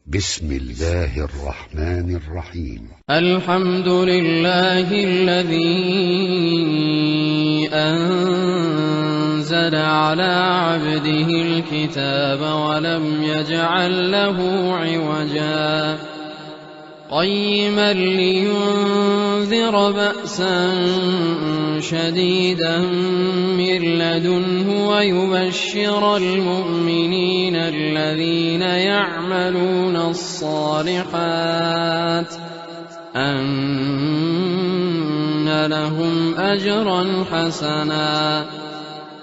بسم الله الرحمن الرحيم. الحمد لله الذي أنزل على عبده الكتاب ولم يجعل له عوجا قيما لينذر بأسا شديدا من لدنه ويبشر المؤمنين الذين يعملون الصالحات أن لهم أجرا حسنا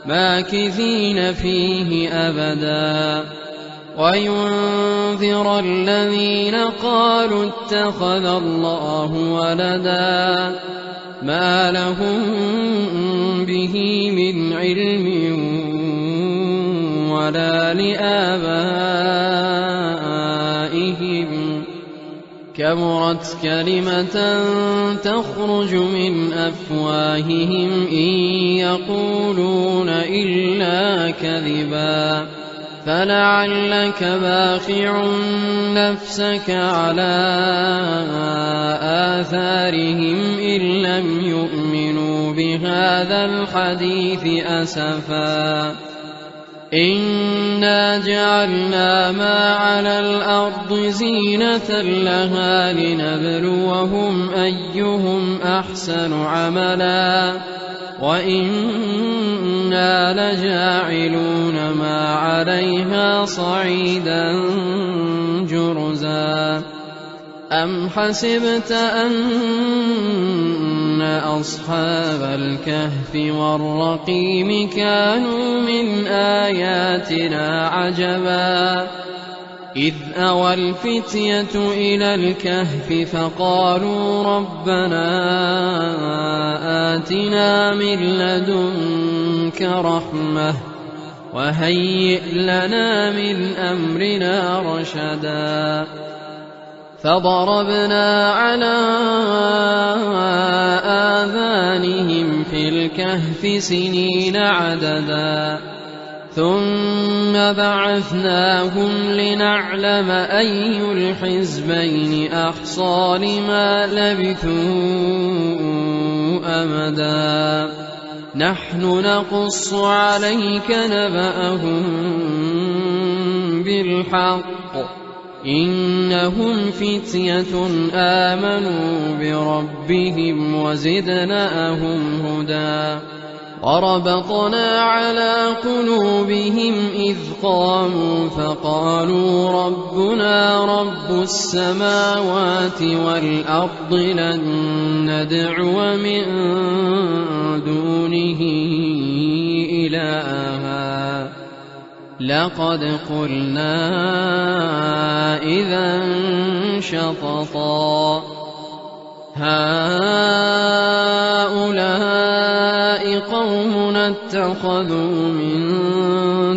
ماكثين فيه أبدا وينذر الذين قالوا اتخذ الله ولدا ما لهم به من علم ولا لآبائهم كبرت كلمة تخرج من أفواههم إن يقولون إلا كذبا فلعلك باخع نفسك على آثارهم إن لم يؤمنوا بهذا الحديث أسفا إنا جعلنا ما على الأرض زينة لها لنبلوهم أيهم أحسن عملا وإنا لجاعلون ما عليها صعيدا جرزا أم حسبت أن أصحاب الكهف والرقيم كانوا من آياتنا عجبا إذ أوى الفتية إلى الكهف فقالوا ربنا آتنا من لدنك رحمة وهيئ لنا من أمرنا رشدا فضربنا على آذانهم في الكهف سنين عددا ثم بعثناهم لنعلم أي الحزبين أحصى لما لبثوا أمدا نحن نقص عليك نبأهم بالحق إنهم فتية آمنوا بربهم وزدناهم هدى وربطنا على قلوبهم إذ قاموا فقالوا ربنا رب السماوات والأرض لن ندعو من دونه إلها لقد قلنا إذا شططا هؤلاء قومنا اتخذوا من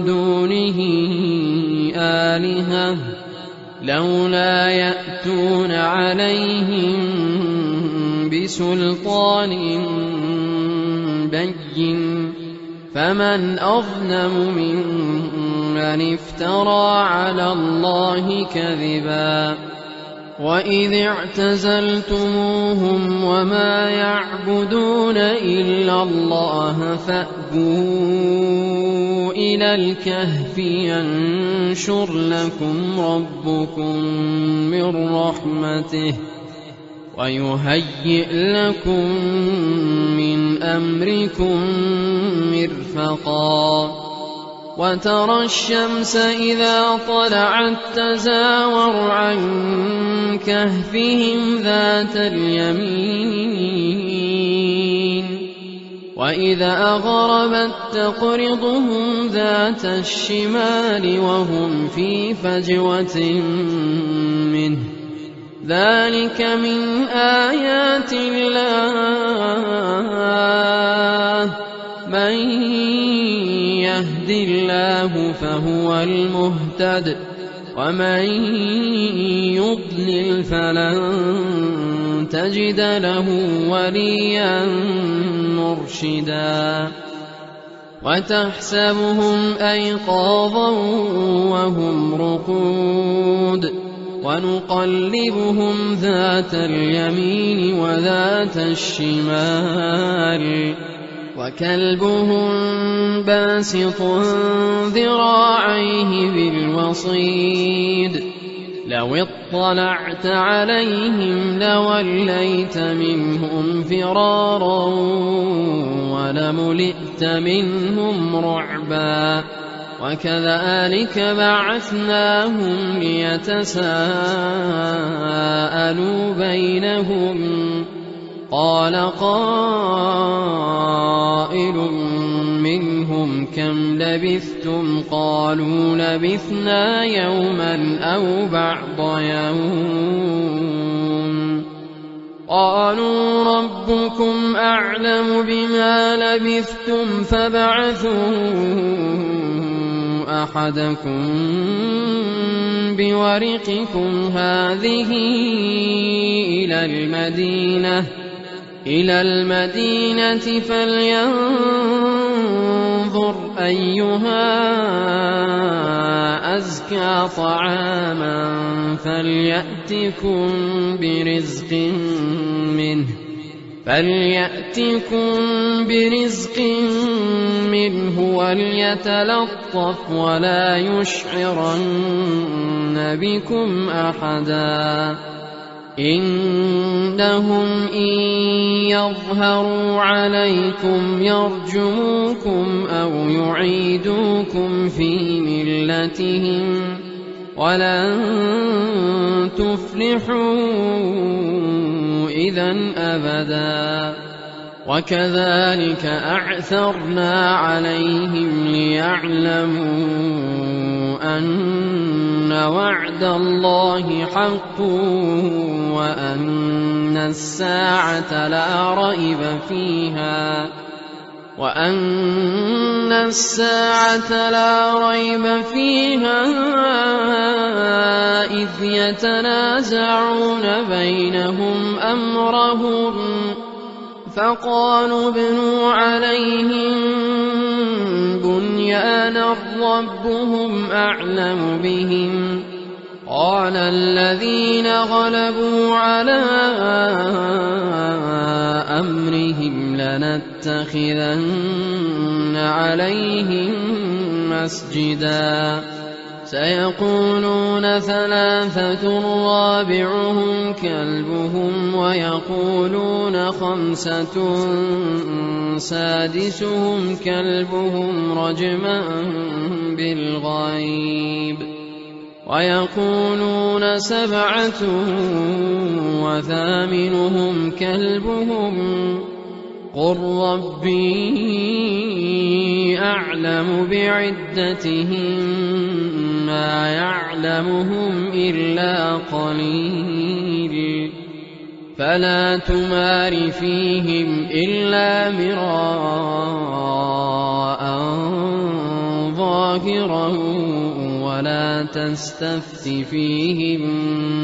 دونه آلهة لولا يأتون عليهم بسلطان بين فمن أظلم ممن افترى على الله كذبا وإذ اعتزلتموهم وما يعبدون إلا الله فأووا إلى الكهف ينشر لكم ربكم من رحمته ويهيئ لكم من أمركم مرفقا وترى الشمس إذا طلعت تزاور عن كهفهم ذات اليمين وإذا أغربت تقرضهم ذات الشمال وهم في فجوة منه ذلك من آيات الله من يهد الله فهو المهتد ومن يضلل فلن تجد له وليا مرشدا وتحسبهم أيقاظا وهم رقود ونقلبهم ذات اليمين وذات الشمال وكلبهم باسط ذراعيه بالوصيد لو اطلعت عليهم لوليت منهم فرارا ولملئت منهم رعبا وكذلك بعثناهم ليتساءلوا بينهم قال قائل منهم كم لبثتم قالوا لبثنا يوما أو بعض يوم قالوا ربكم أعلم بما لبثتم فابعثوا أحدكم بورقكم هذه إلى المدينة فلينظر أيها أزكى طعاما فليأتكم برزق منه وليتلطف ولا يشعرن بكم أحدا إنهم إن يظهروا عليكم يرجموكم أو يعيدوكم في ملتهم ولن تفلحوا إذا أبدا وكذلك أعثرنا عليهم ليعلموا أن وعد الله حق وأن الساعة لا ريب فيها إذ يتنازعون بينهم أمرهم فقالوا ابنوا عليهم بنيانا ربهم أعلم بهم قال الذين غلبوا على أمرهم لنتخذن عليهم مسجدا سيقولون ثلاثة رابعهم كلبهم ويقولون خمسة سادسهم كلبهم رجما بالغيب ويقولون سبعة وثامنهم كلبهم قل ربي أعلم بعدتهم ما يعلمهم إلا قليل فلا تمار فيهم إلا مراء ظاهرا ولا تستفت فيهم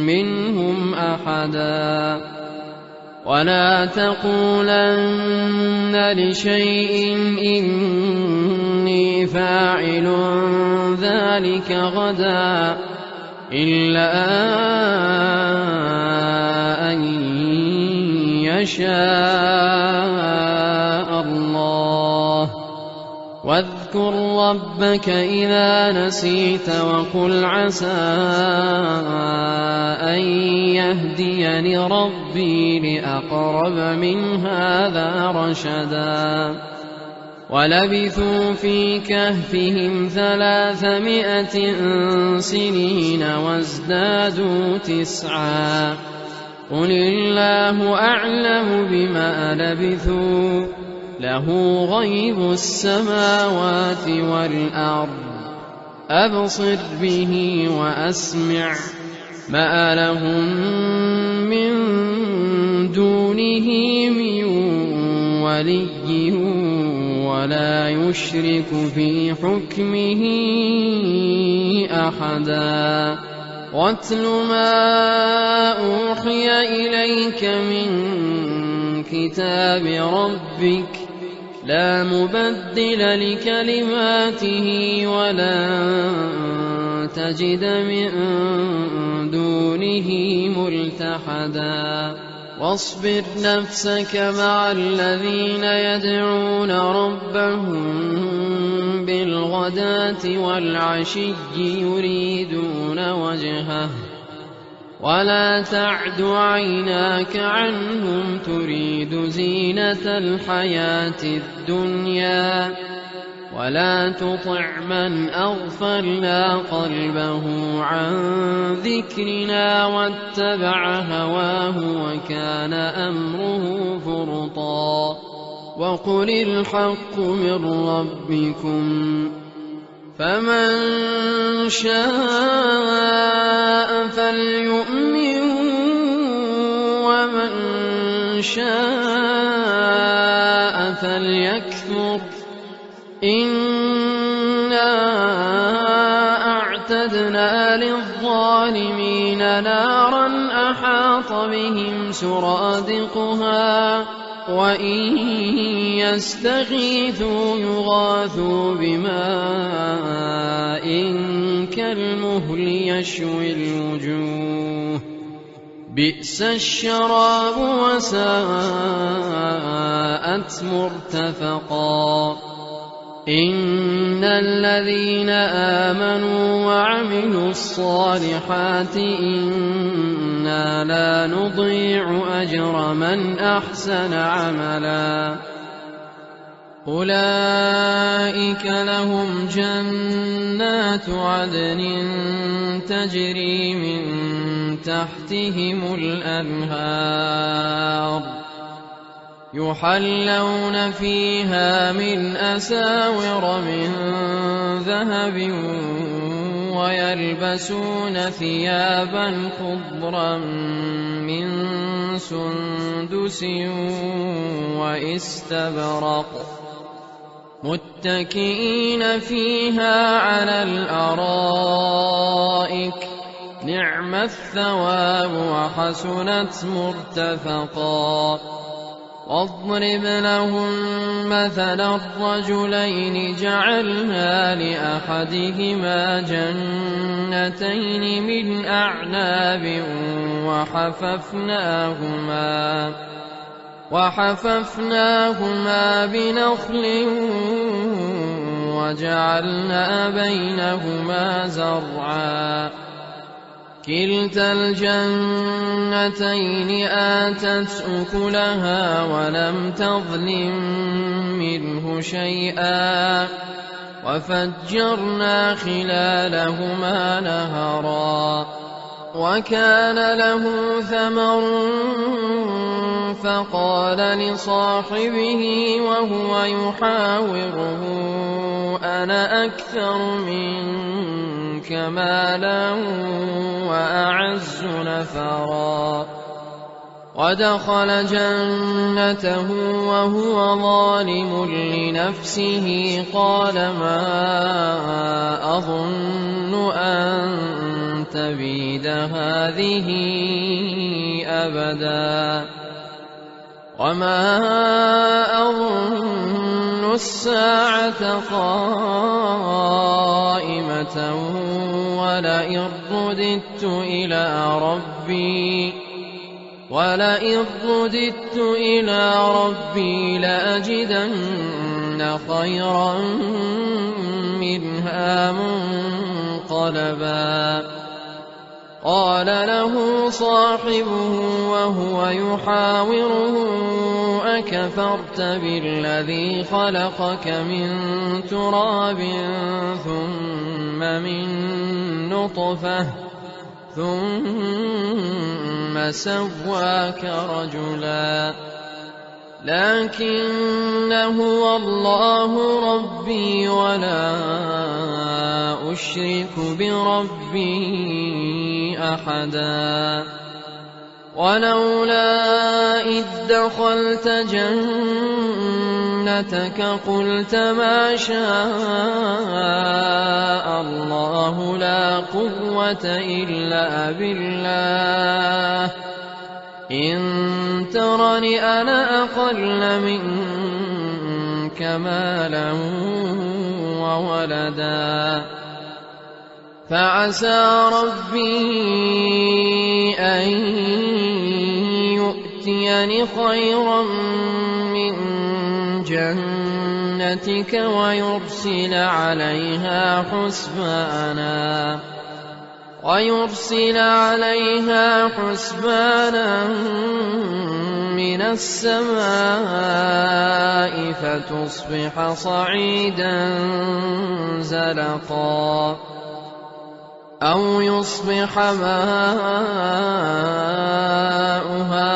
منهم أحدا ولا تقولن لشيء إني فاعل ذلك غدا إلا أن يشاء الله واذكر ربك إذا نسيت وقل عسى أن يهديني ربي لأقرب من هذا رشدا ولبثوا في كهفهم 300 سنين وازدادوا 9 قل الله أعلم بما لبثوا له غيب السماوات والأرض أبصر به وأسمع ما لهم من دونه من ولي ولا يشرك في حكمه أحدا واتل ما أوحي إليك من كتاب ربك لا مبدل لكلماته ولا تجد من دونه به ملتحدا واصبر نفسك مع الذين يدعون ربهم بالغداة والعشي يريدون وجهه ولا تعد عيناك عنهم تريد زينة الحياة الدنيا ولا تطع من أغفلنا قلبه عن ذكرنا واتبع هواه وكان أمره فرطا وقل الحق من ربكم فمن شاء فليؤمن ومن شاء فليكفر إنا أعتدنا للظالمين نارا أحاط بهم سرادقها وإن يستغيثوا يغاثوا بماء كالمهل يشوي الوجوه بئس الشراب وساءت مرتفقا إن الذين آمنوا وعملوا الصالحات إنا لا نضيع أجر من أحسن عملا أولئك لهم جنات عدن تجري من تحتهم الأنهار يحلون فيها من أساور من ذهب ويلبسون ثيابا خضرا من سندس واستبرق متكئين فيها على الأرائك نعم الثواب وحسنت مرتفقا واضرب لهم مثلا الرجلين جعلنا لأحدهما جنتين من أعناب وحففناهما بنخل وجعلنا بينهما زرعا كلتا الجنتين آتت أكلها ولم تظلم منه شيئا وفجرنا خلالهما نهرا وكان له ثمر فقال لصاحبه وهو يحاوره أنا أكثر منك مالا وأعز نفرا ودخل جنته وهو ظالم لنفسه قال ما أظن أن تبيد هذه أبدا وما أظن الساعة قائمة ولئن رددت إلى ربي لأجدن خيرا منها منقلبا قال له صاحبه وهو يحاوره أكفرت بالذي خلقك من تراب ثم من نطفة ثم سواك رجلا لكن هو الله ربي ولا أشرك بربي أحدا ولولا إذ دخلت جنتك قلت ما شاء الله لا قوة إلا بالله إن ترني أنا أقل منك مالا وولدا فعسى ربي أن يؤتيني خيرا من جنتك ويرسل عليها حسبانا من السماء فتصبح صعيدا زلقا أو يصبح ماؤها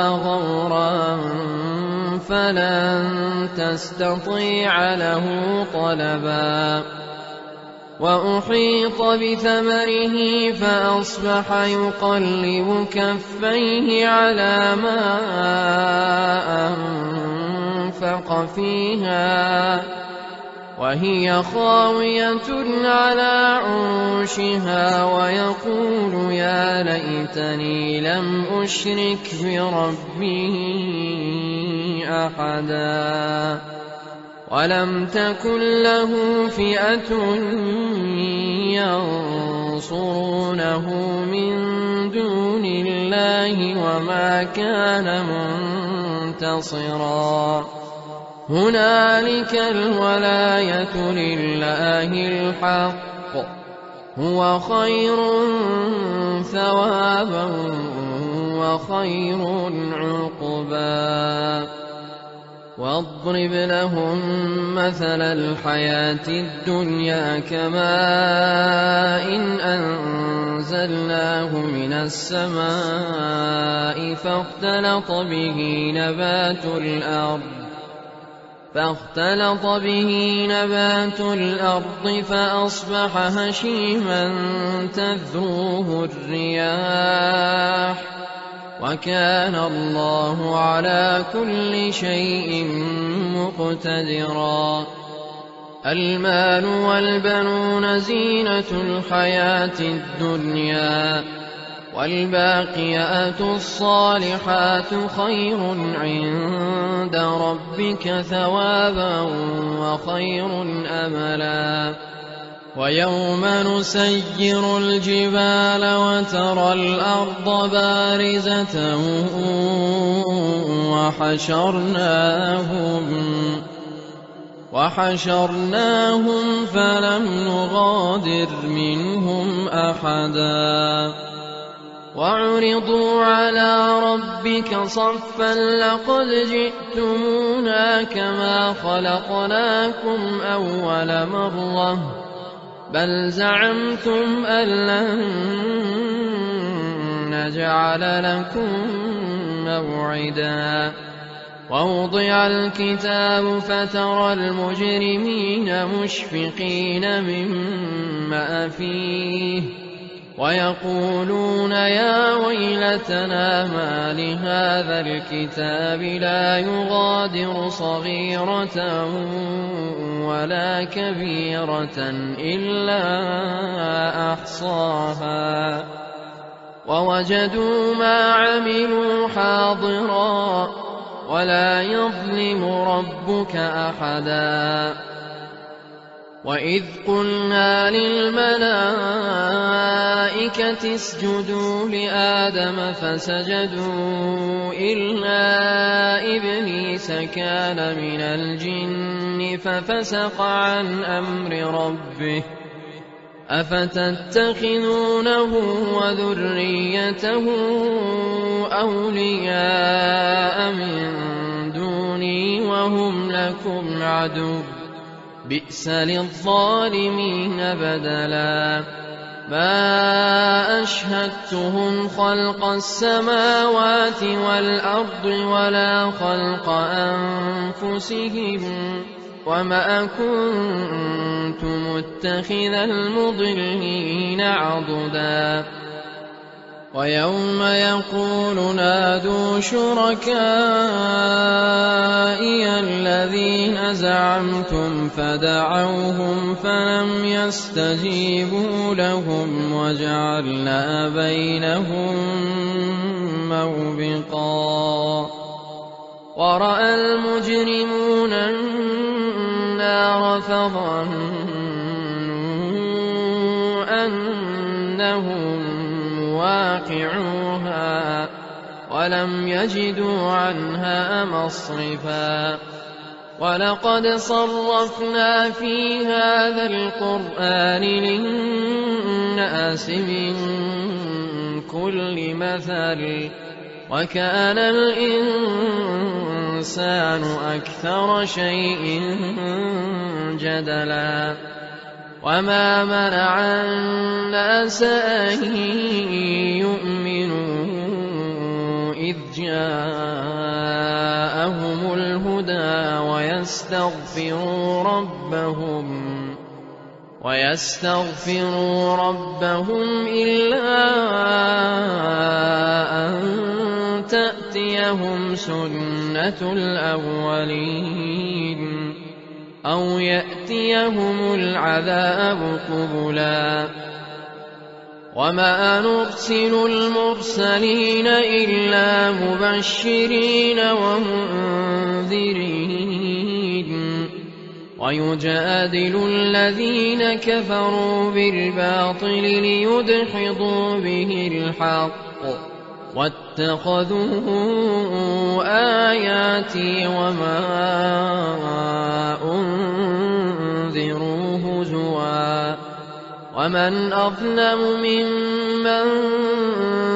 غورا فلن تستطيع له طلبا وأحيط بثمره فأصبح يقلب كفيه على ما أنفق فيها وهي خاوية على عروشها ويقول يا ليتني لم أشرك بربي أحدا ولم تكن له فئة ينصرونه من دون الله وما كان منتصرا هنالك الولاية لله الحق هو خير ثوابا وخير عقبا واضرب لهم مثل الحياة الدنيا كماء أنزلناه من السماء فاختلط به نبات الأرض فأصبح هشيما تذروه الرياح وكان الله على كل شيء مقتدرا المال والبنون زينة الحياة الدنيا والباقيات الصالحات خير عند ربك ثوابا وخير أملا ويوم نسير الجبال وترى الأرض بارزة وحشرناهم فلم نغادر منهم أحدا وعرضوا على ربك صفا لقد جئتمونا كما خلقناكم أول مرة بل زعمتم أن لن نجعل لكم موعدا ووضع الكتاب فترى المجرمين مشفقين مما فيه ويقولون يا ويلتنا ما لهذا الكتاب لا يغادر صغيرة ولا كبيرة إلا أحصاها ووجدوا ما عملوا حاضرا ولا يظلم ربك أحدا وإذ قلنا للملائكة اسجدوا لآدم فسجدوا إلا إبليس كان من الجن ففسق عن أمر ربه أفتتخذونه وذريته أولياء من دوني وهم لكم عدو بئس للظالمين بدلا ما أشهدتهم خلق السماوات والأرض ولا خلق أنفسهم وما كنت متخذ المضلين عضدا ويوم يقول نادوا شركائي الذين زعمتم فدعوهم فلم يستجيبوا لهم وجعلنا بينهم موبقا ورأى المجرمون النار فظنوا أنهم واقعوها عنها ولم يجدوا عنها مصرفا ولقد صرفنا في هذا القرآن للناس من كل مثل وكان الإنسان أكثر شيء جدلا وما منع الناس أن يؤمنوا إذ جاءهم الهدى ويستغفروا ربهم إلا أن تأتيهم سنة الأولين أو يأتيهم العذاب قبلا وما نرسل المرسلين إلا مبشرين ومنذرين ويجادل الذين كفروا بالباطل ليدحضوا به الحق واتخذوا آياتي وما أنذروا هزوا ومن أظلم ممن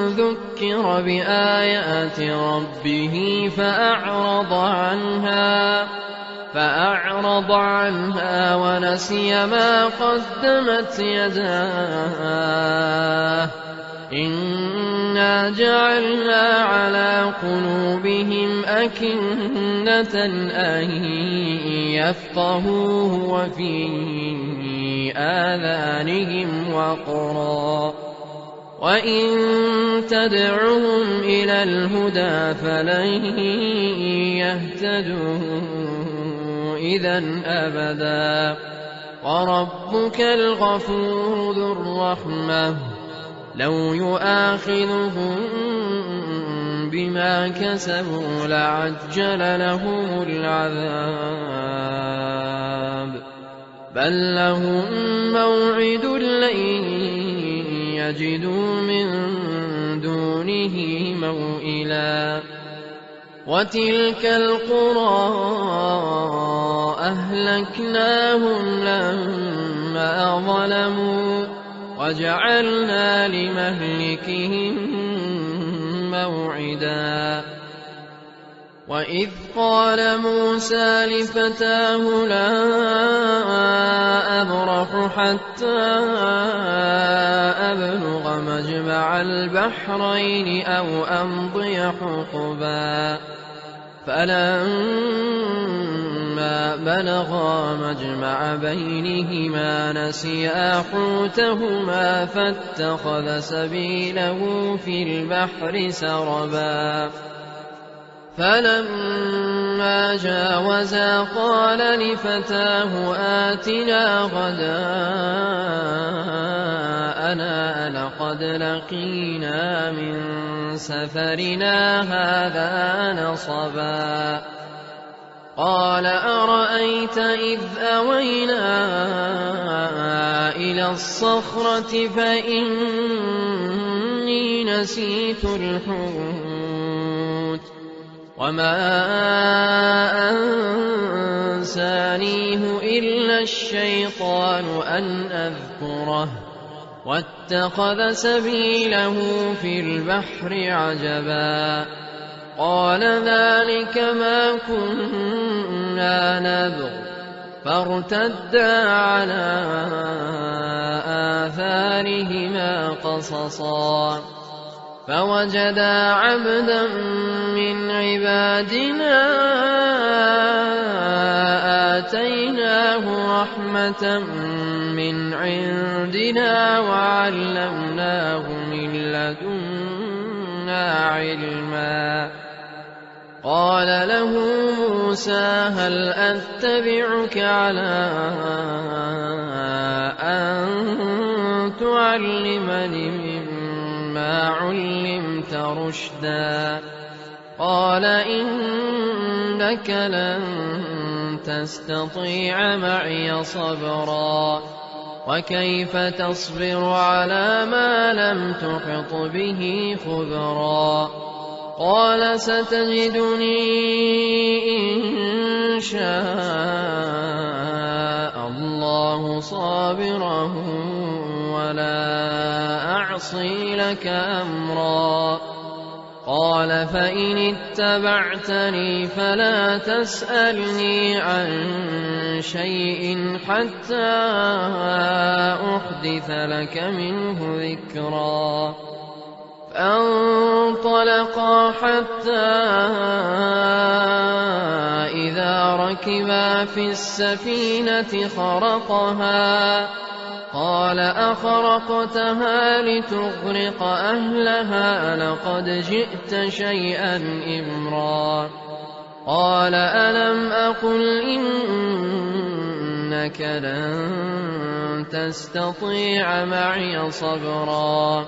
ذكر بآيات ربه فأعرض عنها ونسي ما قدمت يداه إنا جعلنا على قلوبهم أكنة أن يفقهوه وفي آذانهم وقرا وإن تدعهم إلى الهدى فلن يهتدوا إذا أبدا وربك الغفور ذو الرحمة لو يؤاخذهم بما كسبوا لعجل لهم العذاب بل لهم موعد لن يجدوا من دونه موئلا وتلك القرى أهلكناهم لما ظلموا وجعلنا لمهلكهم موعدا وإذ قال موسى لفتاه لا أبرح حتى أبلغ مجمع البحرين أو أمضي حقبا فلما بلغا مجمع بينهما نسيا حوتهما فاتخذ سبيله في البحر سربا فلما جاوزا قال لفتاه آتنا غداءنا لقد لقينا من سفرنا هذا نصبا قال أرأيت إذ أوينا إلى الصخرة فإني نسيت الحوت وما أنسانيه إلا الشيطان أن أذكره واتخذ سبيله في البحر عجبا قال ذلك ما كنا نبغ فارتدا على آثارهما قصصا فوجدا عبدا من عبادنا آتيناه رحمة من عندنا وعلمناه من لدنا علما قال له موسى هل أتبعك على أن تعلمني مما علمت رشدا قال إنك لن تستطيع معي صبرا وكيف تصبر على ما لم تحط به خبرا قال ستجدني إن شاء الله صابرا ولا أعصي لك أمرا قال فإن اتبعتني فلا تسألني عن شيء حتى أحدث لك منه ذكرا فانطلقا حتى إذا ركبا في السفينة خرقها قال أخرقتها لتغرق أهلها لقد جئت شيئا إمرا قال ألم أقل إنك لن تستطيع معي صبرا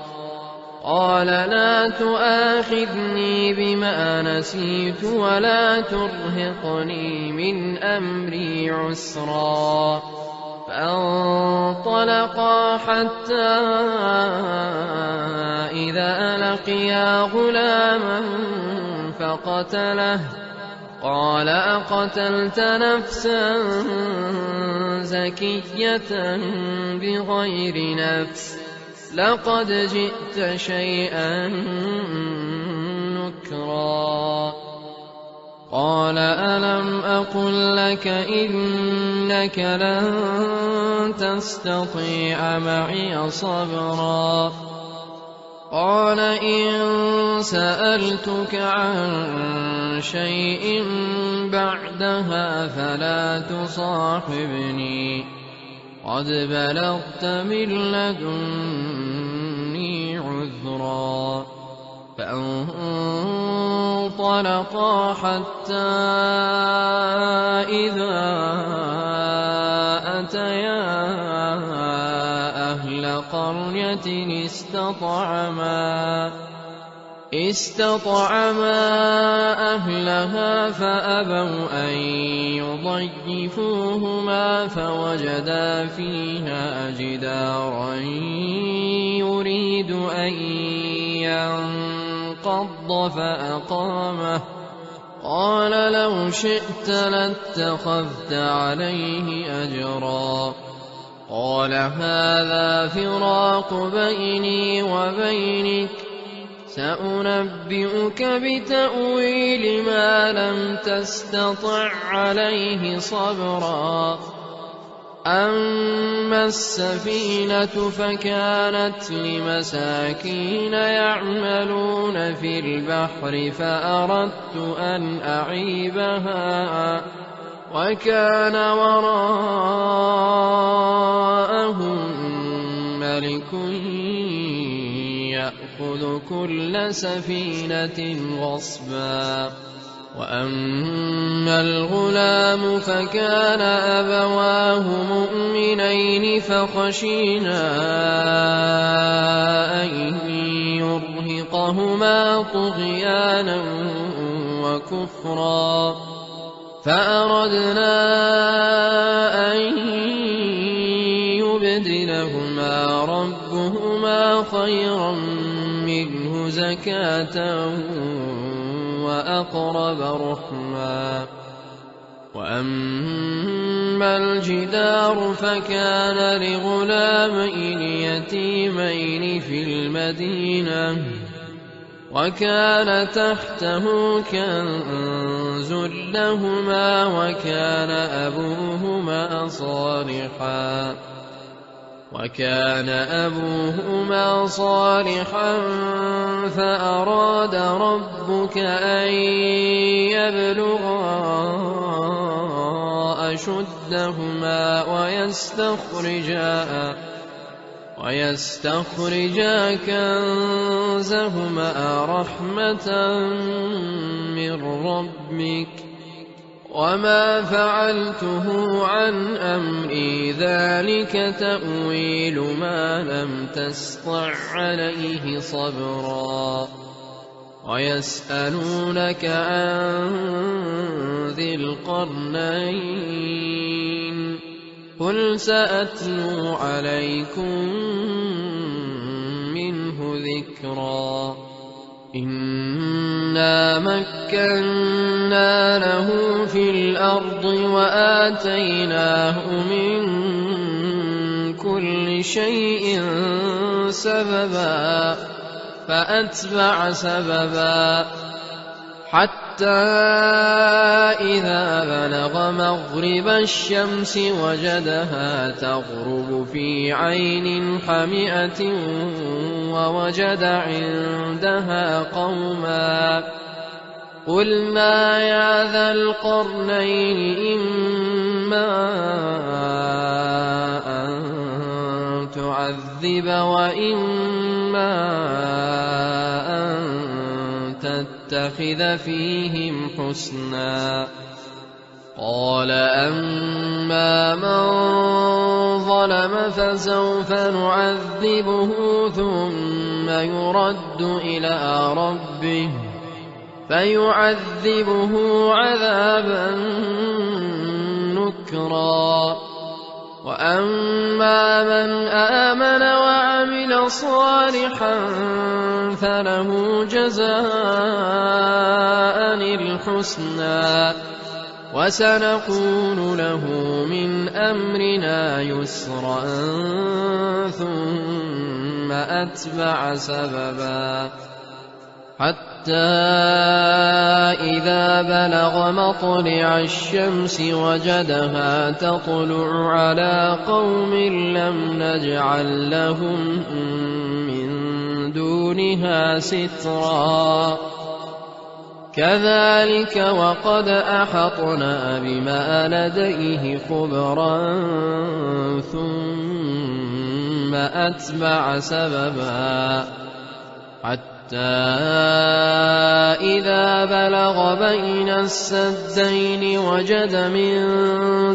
قال لا تؤاخذني بما نسيت ولا ترهقني من أمري عسرا فانطلقا حتى إذا لقيا غلاما فقتله قال أقتلت نفسا زكية بغير نفس لقد جئت شيئا نكرا قال ألم أقل لك إنك لن تستطيع معي صبرا قال إن سألتك عن شيء بعدها فلا تصاحبني قد بلغت من لدني عذرا فانطلقا حتى إذا أتيا أهل قرية استطعما أهلها فأبوا أن يضيفوهما فوجدا فيها جدارا يريد أن ينقض فأقامه قال لو شئت لاتخذت عليه أجرا قال هذا فراق بيني وبينك سأنبئك بتأويل ما لم تستطع عليه صبرا أما السفينة فكانت لمساكين يعملون في البحر فأردت أن أعيبها وكان وراءهم ملك يأخذ كل سفينة غصبا وأما الغلام فكان أبواه مؤمنين فخشينا أن يرهقهما طغيانا وكفرا فأردنا أن يبدلهما ربهما خيرا منه زكاة وأقرب رحما وأما الجدار فكان لغلامين يتيمين في المدينة وكان تحته كنز لهما وكان أبوهما صالحا فأراد ربك أن يبلغا أشدهما ويستخرجا كنزهما رحمة من ربك وما فعلته عن أمري ذلك تأويل ما لم تسطع عليه صبرا ويسألونك عن ذي القرنين قل سأتلو عليكم منه ذكرا إنا مكنا له في الأرض وآتيناه من كل شيء سببا فأتبع سببا حتى إذا بلغ مغرب الشمس وجدها تغرب في عين حمئة ووجد عندها قوما قلنا يا ذا القرنين إما أن تعذب وإما أن تتخذ فيهم حسنا قال أما من ظلم فسوف نعذبه ثم يرد إلى ربه فيعذبه عذابا نكرا وأما من آمن وعمل صالحا فله جزاء الحسنى وسنقول له من أمرنا يسرا ثم أتبع سببا حتى إذا بلغ مطلع الشمس وجدها تطلع على قوم لم نجعل لهم من دونها سترا كذلك وقد أحطنا بما لديه خبرا ثم أتبع سببا حتى إذا بلغ بين السدين وجد من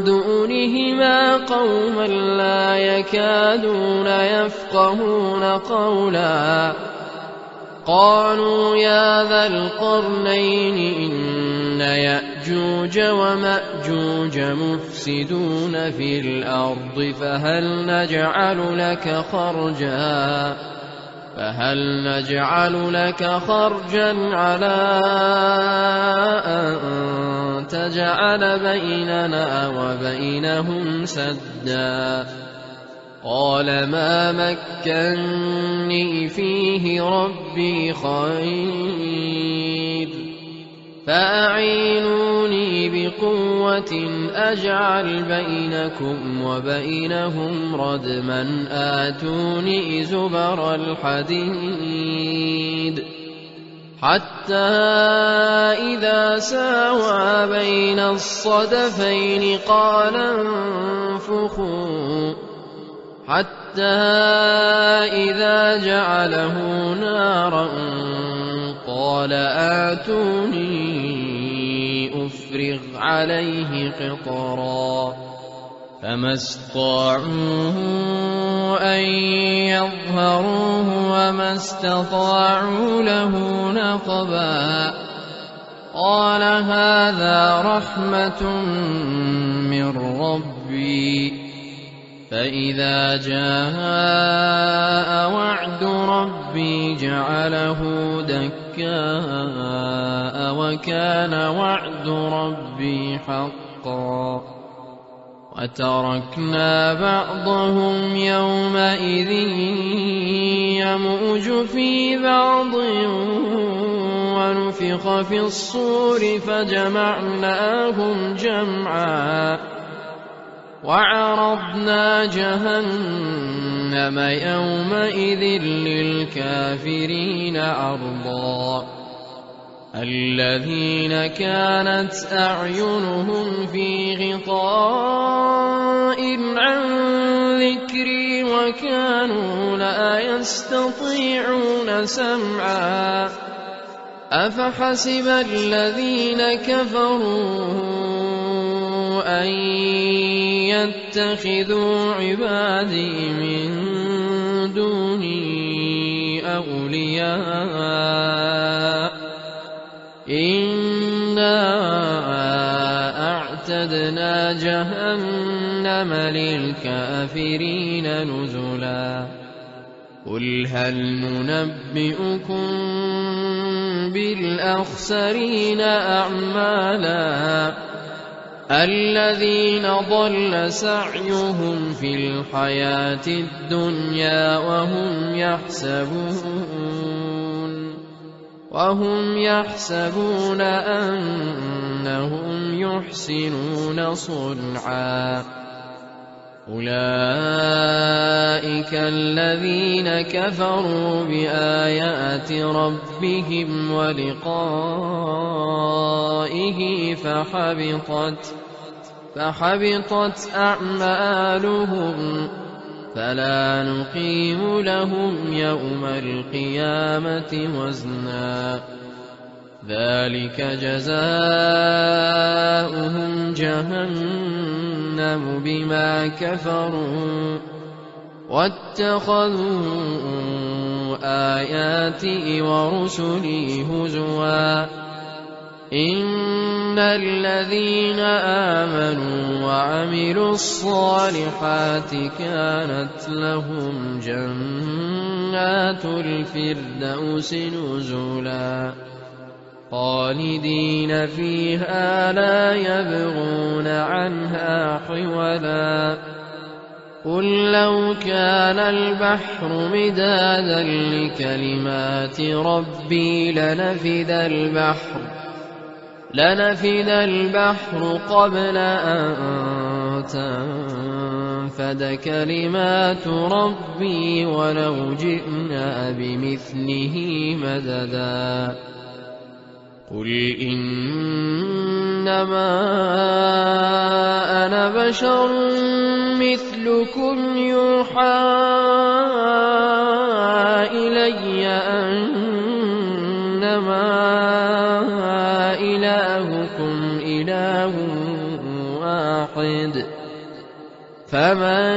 دونهما قوما لا يكادون يفقهون قولا قالوا يا ذا القرنين إن يأجوج ومأجوج مفسدون في الأرض فهل نجعل لك خرجا على أن تجعل بيننا وبينهم سدا قال ما مكني فيه ربي خير فأعينوني بقوة أجعل بينكم وبينهم ردما آتوني زبر الحديد حتى إذا ساوى بين الصدفين قال انفخوا حتى إذا جعله نارا قال آتوني أفرغ عليه قطرا فما استطاعوا أن يظهروه وما استطاعوا له نقبا قال هذا رحمة من ربي فإذا جاء وعد ربي جعله دكاء وكان وعد ربي حقا وتركنا بعضهم يومئذ يموج في بعض ونفخ في الصور فجمعناهم جمعا وعرضنا جهنم يومئذ للكافرين عرضا الذين كانت أعينهم في غطاء عن ذكري وكانوا لا يستطيعون سمعا أفحسب الذين كفروا أن يتخذوا عبادي من دوني أولياء إنا أعتدنا جهنم للكافرين نزلا قل هل ننبئكم بالأخسرين أعمالا الذين ضل سعيهم في الحياة الدنيا وهم يحسبون أنهم يحسنون صنعا أولئك الذين كفروا بآيات ربهم ولقائه فحبطت أعمالهم فلا نقيم لهم يوم القيامة وزنا ذلك جزاؤهم جهنم بما كفروا واتخذوا آياتي ورسلي هزوا إن الذين آمنوا وعملوا الصالحات كانت لهم جنات الفردوس نزلا خالدين فيها لا يبغون عنها حولا قل لو كان البحر مدادا لكلمات ربي لنفد البحر قبل أن تنفد كلمات ربي ولو جئنا بمثله مددا قل إنما أنا بشر مثلكم يوحى إلي أنما إلهكم إله واحد فمن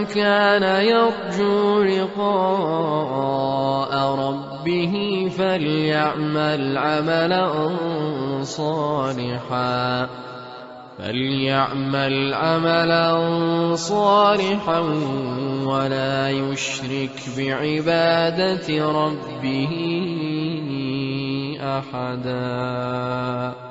كان يرجو لقاء ربه فليعمل عملا صالحا ولا يشرك بعبادة ربه أحدا